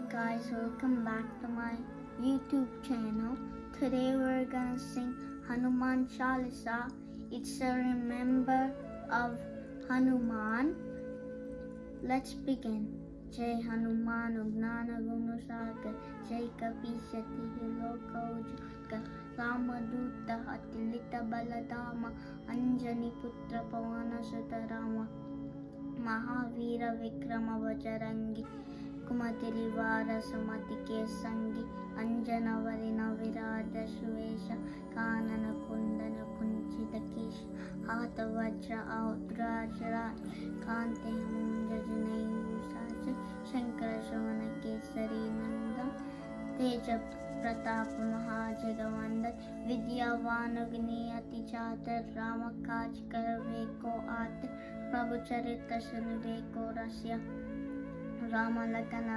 guys, welcome back to my YouTube channel. Today we're gonna sing Hanuman Chalisa. It's a remember of Hanuman. Let's begin. Jai Hanuman Gnana Gunu Sagar, Jai Kapishati Loka Ujagar, Ramaduta Atilita Baladama, Anjani Putra Pavana Sutarama, Mahavira Vikrama Vajarangi, कुमतिरि वार सुमति के संगी अंजन वरिन विराज सुवेश कानन कुंदन कुंचित केश हाथ वज्र औद्राजरा कांते मुंजनेयुषाच शंकर शवन केसरी नंदन तेज प्रताप महाजगवंदन विद्यावान गुणी अति चातुर राम काज कर वेको आतुर प्रभु चरित्र सुन वेको रसिया राम लखन